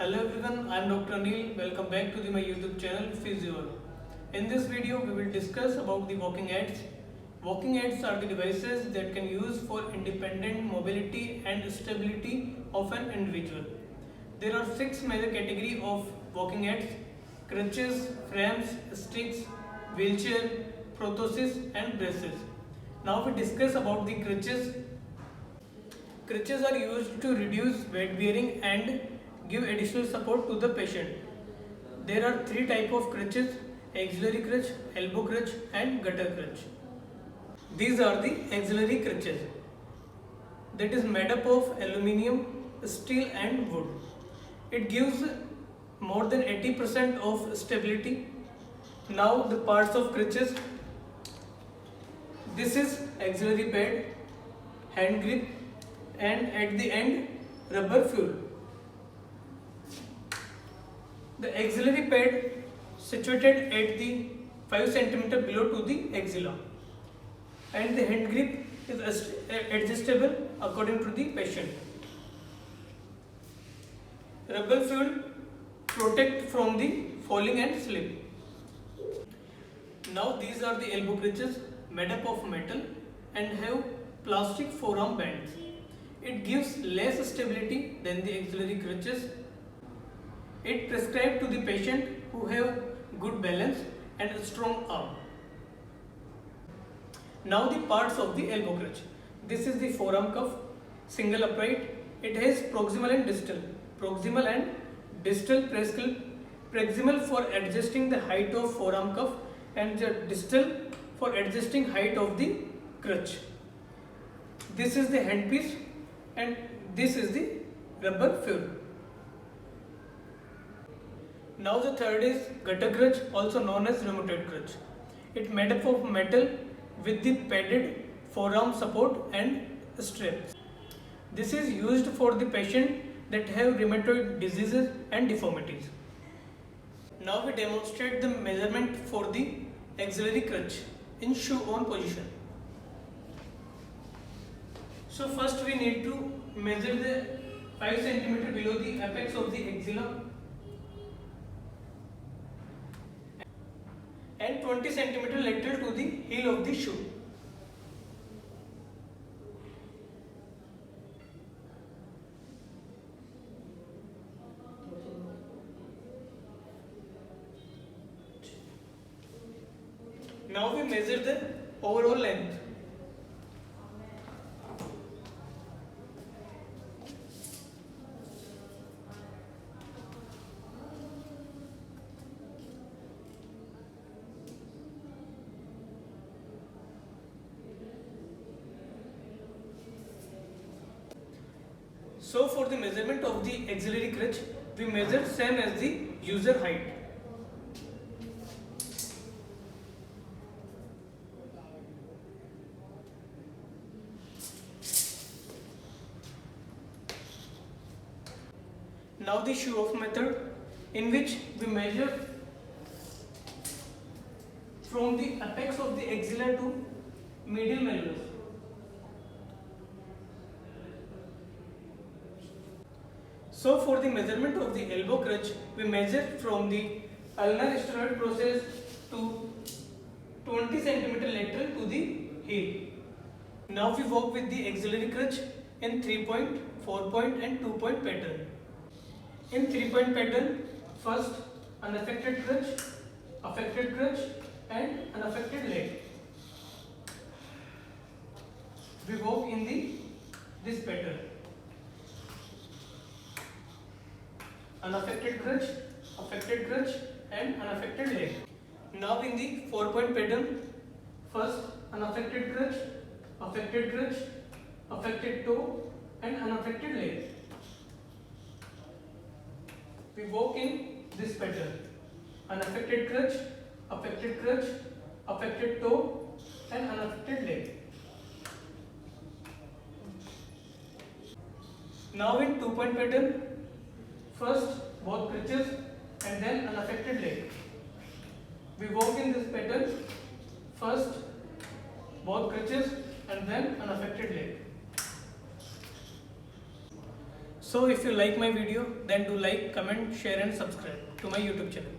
Hello everyone, I am Dr. Anil. Welcome back to my YouTube channel Physio. In this video, we will discuss about the walking aids. Walking aids are the devices that can use for independent mobility and stability of an individual. There are 6 major categories of walking aids: crutches, frames, sticks, wheelchair, prosthesis and braces. Now we discuss about the crutches. Crutches are used to reduce weight bearing and give additional support to the patient. There are 3 types of crutches: axillary crutch, elbow crutch and gutter crutch. These are the axillary crutches, that is made up of aluminium, steel and wood. It gives more than 80% of stability. Now the parts of crutches. This is axillary pad, hand grip and at the end rubber fuel. The axillary pad situated at the 5 cm below to the axilla, and the hand grip is adjustable according to the patient. Rubber fuel protect from the falling and slip. Now these are the elbow crutches made up of metal and have plastic forearm bands. It gives less stability than the axillary crutches. It prescribed to the patient who have good balance and a strong arm. Now the parts of the elbow crutch. This is the forearm cuff, single upright. It has proximal and distal. Proximal and distal proximal for adjusting the height of forearm cuff and the distal for adjusting height of the crutch. This is the handpiece and this is the rubber fuel. Now the third is gutter crutch, also known as rheumatoid crutch. It made up of metal with the padded forearm support and straps. This is used for the patient that have rheumatoid diseases and deformities. Now we demonstrate the measurement for the axillary crutch in shoe on position. So first we need to measure the 5 cm below the apex of the axilla and 20 cm lateral to the heel of the shoe. Now we measure the overall length. So for the measurement of the axillary crutch, we measure same as the user height. Now the shoe off method, in which we measure from the apex of the axilla to medial malleolus. So for the measurement of the elbow crutch, we measure from the ulnar sternal process to 20 cm lateral to the heel. Now we walk with the axillary crutch in 3-point, 4-point and 2-point pattern. In 3-point pattern, first unaffected crutch, affected crutch and unaffected leg. We walk in this pattern. Unaffected crutch, affected crutch and unaffected leg. Now in the 4-point pattern, first unaffected crutch, affected toe and unaffected leg. We walk in this pattern: unaffected crutch, affected toe and unaffected leg. Now in 2-point pattern, first both crutches and then unaffected leg. We walk in this pattern: first both crutches and then unaffected leg. So if you like my video, then do like, comment, share and subscribe to my YouTube channel.